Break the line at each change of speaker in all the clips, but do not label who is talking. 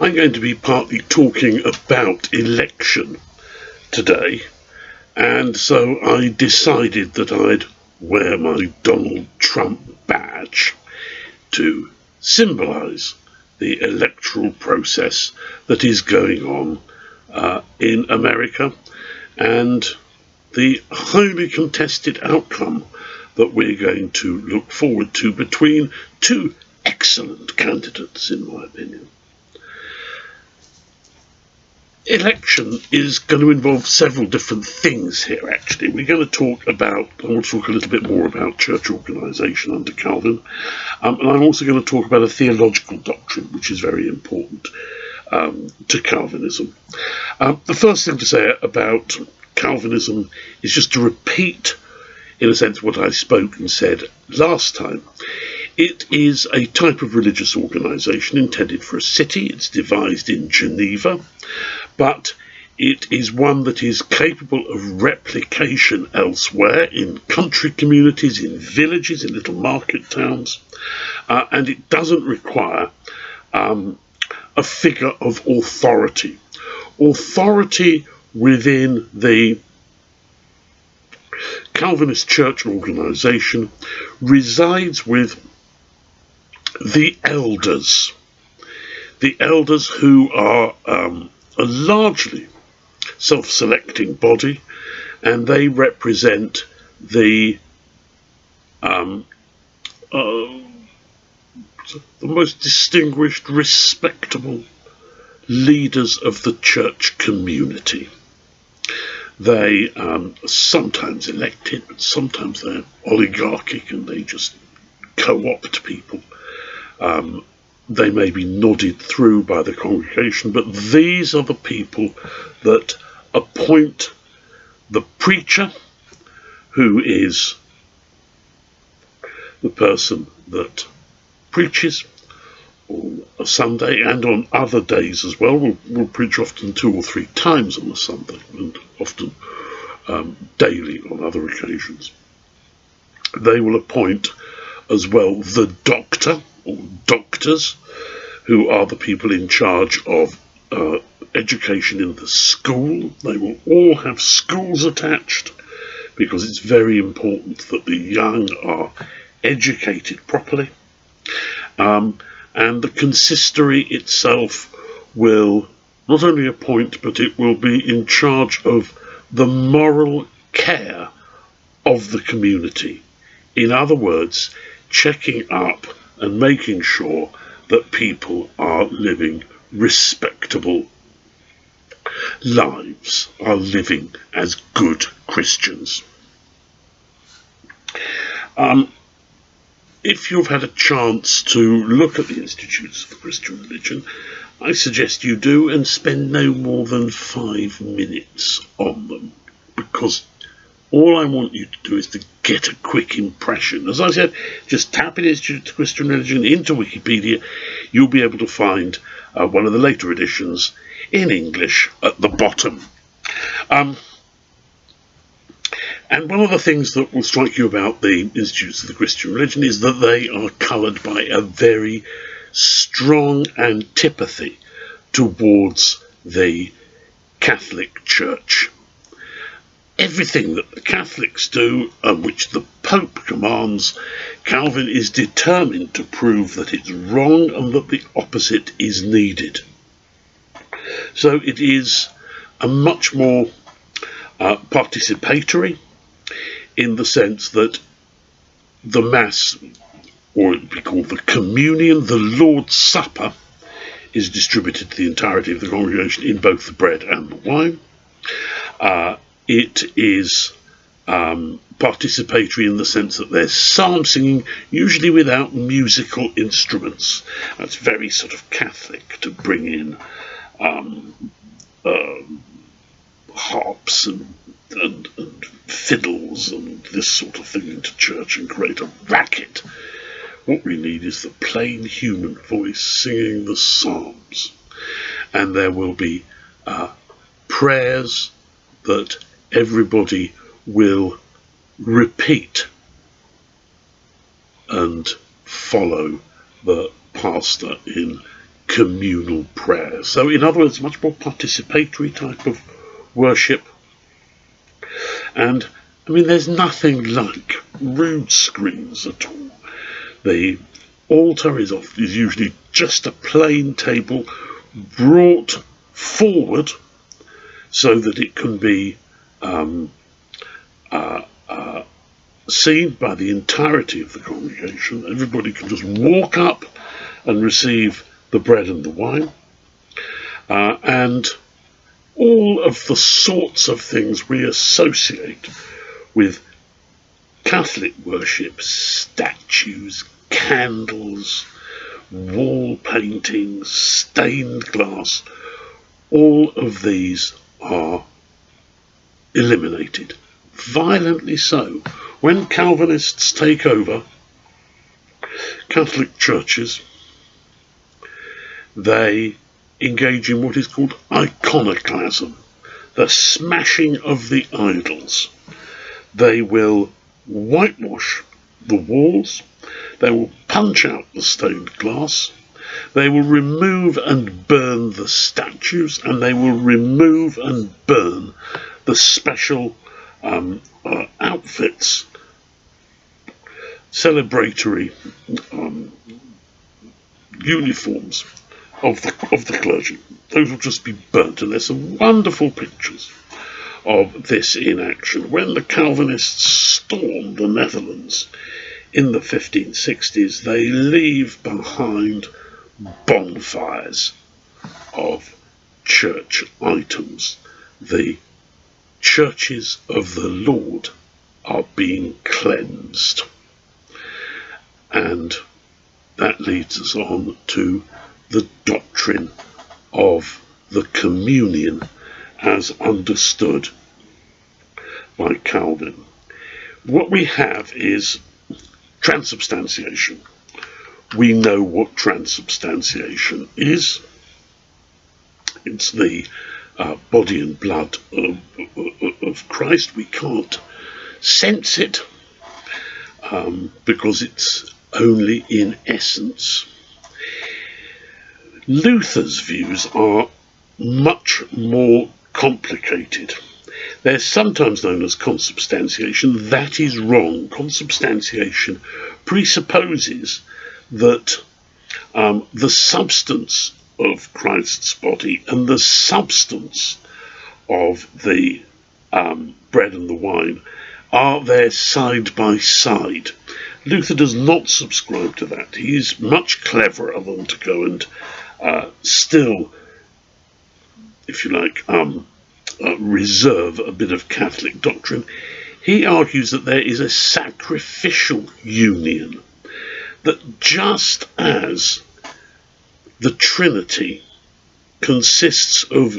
I'm going to be partly talking about election today, and so I decided that I'd wear my Donald Trump badge to symbolise the electoral process that is going on in America and the highly contested outcome that we're going to look forward to between two excellent candidates, in my opinion. Election is going to involve several different things here, actually. I want to talk a little bit more about church organisation under Calvin, and I'm also going to talk about a theological doctrine which is very important to Calvinism. The first thing to say about Calvinism is just to repeat, in a sense, what I spoke and said last time. It is a type of religious organisation intended for a city. It's devised in Geneva, but it is one that is capable of replication elsewhere in country communities, in villages, in little market towns, and it doesn't require a figure of authority. Authority within the Calvinist church organisation resides with the elders who are a largely self-selecting body, and they represent the most distinguished, respectable leaders of the church community. They are sometimes elected, but sometimes they're oligarchic and they just co-opt people. They may be nodded through by the congregation, but these are the people that appoint the preacher, who is the person that preaches on a Sunday and on other days as well. We'll preach often 2 or 3 times on a Sunday, and often daily on other occasions. They will appoint as well the doctor or doctors, who are the people in charge of education in the school. They will all have schools attached, because it's very important that the young are educated properly. And the consistory itself will not only appoint, but it will be in charge of the moral care of the community. In other words, checking up and making sure that people are living respectable lives, are living as good Christians. If you've had a chance to look at the Institutes of the Christian Religion, I suggest you do, and spend no more than 5 minutes on them, because all I want you to do is to get a quick impression. As I said, just tap in Institute of Christian Religion into Wikipedia. You'll be able to find one of the later editions in English at the bottom. And one of the things that will strike you about the Institutes of the Christian Religion is that they are coloured by a very strong antipathy towards the Catholic Church. Everything that the Catholics do, and which the Pope commands, Calvin is determined to prove that it's wrong and that the opposite is needed. So it is a much more participatory, in the sense that the Mass, or it would be called the Communion, the Lord's Supper, is distributed to the entirety of the congregation in both the bread and the wine. It is participatory in the sense that there's psalm singing, usually without musical instruments. That's very sort of Catholic, to bring in harps and fiddles and this sort of thing into church and create a racket. What we need is the plain human voice singing the psalms. And there will be prayers that everybody will repeat and follow the pastor in communal prayer. So in other words, much more participatory type of worship. And I mean, there's nothing like rood screens at all. The altar is usually just a plain table brought forward so that it can be seen by the entirety of the congregation. Everybody can just walk up and receive the bread and the wine. And all of the sorts of things we associate with Catholic worship, statues, candles, wall paintings, stained glass, all of these are eliminated. Violently so. When Calvinists take over Catholic churches, they engage in what is called iconoclasm, the smashing of the idols. They will whitewash the walls, they will punch out the stained glass, they will remove and burn the statues, and they will remove and burn the special outfits, celebratory uniforms of the clergy. Those will just be burnt, and there's some wonderful pictures of this in action. When the Calvinists stormed the Netherlands in the 1560s, they leave behind bonfires of church items. The churches of the Lord are being cleansed. And that leads us on to the doctrine of the communion as understood by Calvin. What we have is transubstantiation. We know what transubstantiation is. It's the body and blood of Christ. We can't sense it because it's only in essence. Luther's views are much more complicated. They're sometimes known as consubstantiation. That is wrong. Consubstantiation presupposes that the substance of Christ's body and the substance of the bread and the wine are there side by side. Luther does not subscribe to that. He is much cleverer than to go and still, if you like, reserve a bit of Catholic doctrine. He argues that there is a sacrificial union, that just as the Trinity consists of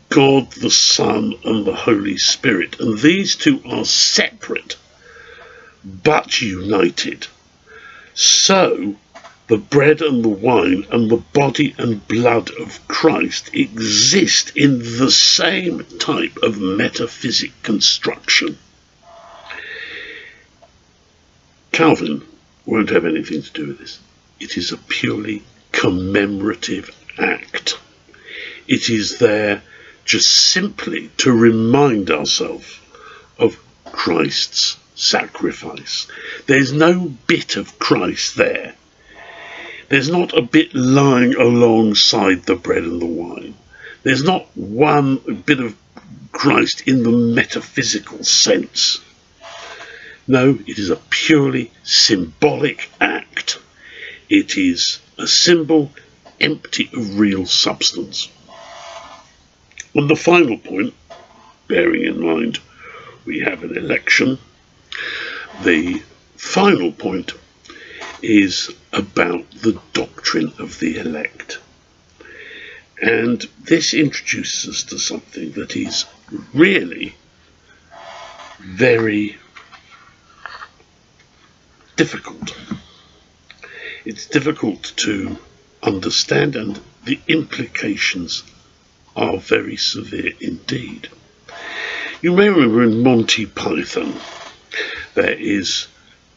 God the Son and the Holy Spirit, and these two are separate but united, so the bread and the wine and the body and blood of Christ exist in the same type of metaphysic construction. Calvin won't have anything to do with this. It is a purely commemorative act. It is there just simply to remind ourselves of Christ's sacrifice. There's no bit of Christ there. There's not a bit lying alongside the bread and the wine. There's not one bit of Christ in the metaphysical sense. No, it is a purely symbolic act. It is a symbol empty of real substance. And the final point, bearing in mind we have an election, the final point is about the doctrine of the elect. And this introduces us to something that is really very difficult. It's difficult to understand, and the implications are very severe indeed. You may remember in Monty Python there is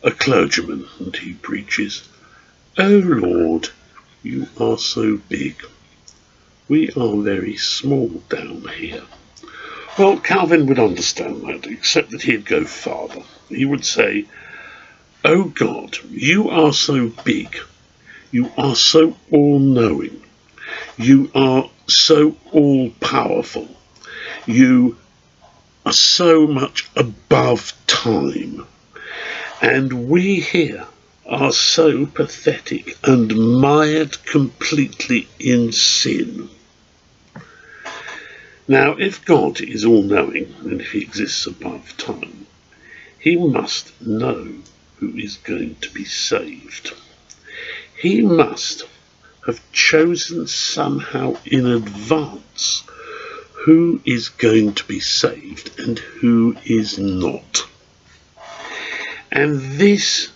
a clergyman, and he preaches, "O Lord, You are so big. We are very small down here. Well, Calvin would understand that, except that he'd go farther. He would say, "Oh God, you are so big. You are so all-knowing. You are so all-powerful. You are so much above time. And we here are so pathetic and mired completely in sin. Now, if God is all-knowing, and if he exists above time, he must know who is going to be saved. He must have chosen somehow in advance who is going to be saved and who is not. And this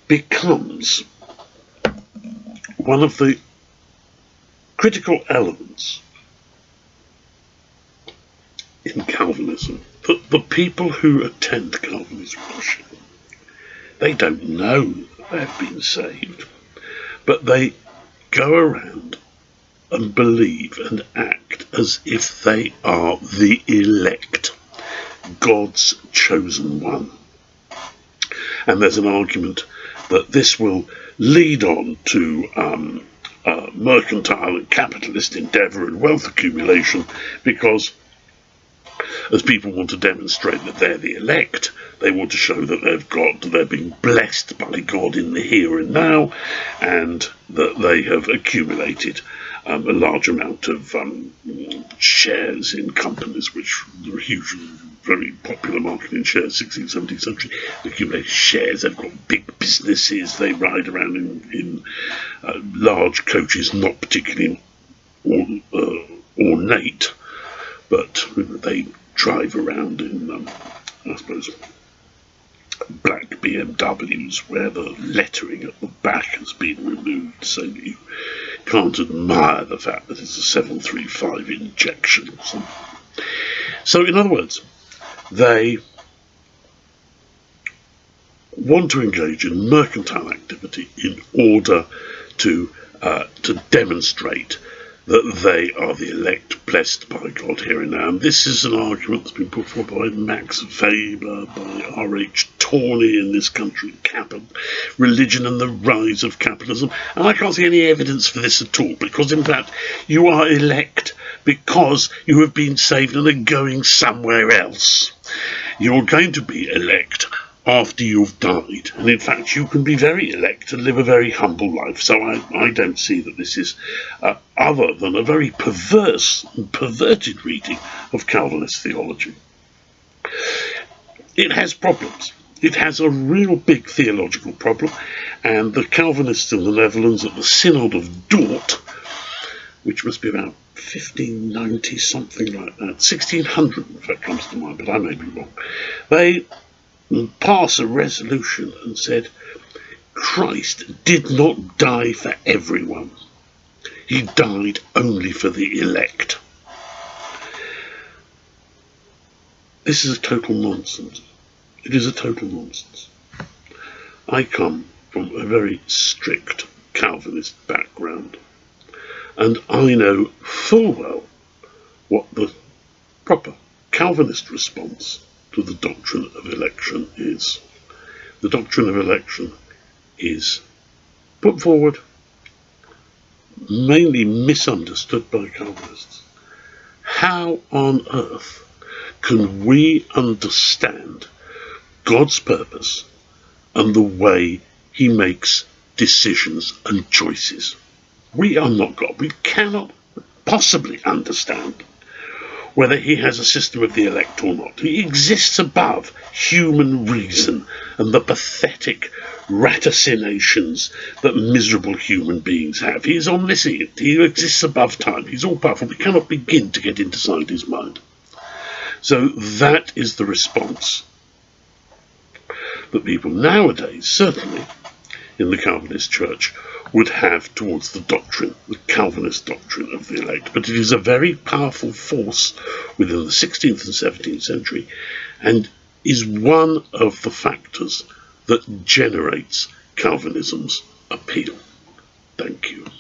becomes one of the critical elements in Calvinism. The people who attend Calvinist worship, they don't know they've been saved, but they go around and believe and act as if they are the elect, God's chosen one. And there's an argument that this will lead on to mercantile and capitalist endeavour and wealth accumulation, because as people want to demonstrate that they're the elect, they want to show that they're being blessed by God in the here and now, and that they have accumulated a large amount of shares in companies, which are huge, very popular market in shares, 16th, 17th century. They accumulate shares, they've got big businesses, they ride around in large coaches, not particularly ornate, but they drive around in, I suppose, black BMWs where the lettering at the back has been removed, so that you can't admire the fact that it's a 735 injection or something. So, in other words, they want to engage in mercantile activity in order to demonstrate that they are the elect, blessed by God here and now. And this is an argument that's been put forward by Max Weber, by R.H. Tawney in this country, Religion and the Rise of Capitalism. And I can't see any evidence for this at all, because in fact you are elect because you have been saved and are going somewhere else. You're going to be elect after you've died, and in fact you can be very elect and live a very humble life. So I don't see that this is other than a very perverse and perverted reading of Calvinist theology. It has problems. It has a real big theological problem, and the Calvinists in the Netherlands at the Synod of Dort, which must be about 1590, something like that, 1600 if that comes to mind, but I may be wrong, they pass a resolution and said, Christ did not die for everyone. He died only for the elect. This is a total nonsense. It is a total nonsense. I come from a very strict Calvinist background, and I know full well what the proper Calvinist response to the doctrine of election is. The doctrine of election is put forward, mainly misunderstood by Calvinists. How on earth can we understand God's purpose and the way he makes decisions and choices? We are not God. We cannot possibly understand whether he has a system of the elect or not. He exists above human reason and the pathetic raticinations that miserable human beings have. He is omniscient. He exists above time. He's all-powerful. We cannot begin to get inside his mind. So that is the response that people nowadays, certainly in the Calvinist Church, would have towards the doctrine, the Calvinist doctrine of the elect. But it is a very powerful force within the 16th and 17th century, and is one of the factors that generates Calvinism's appeal. Thank you.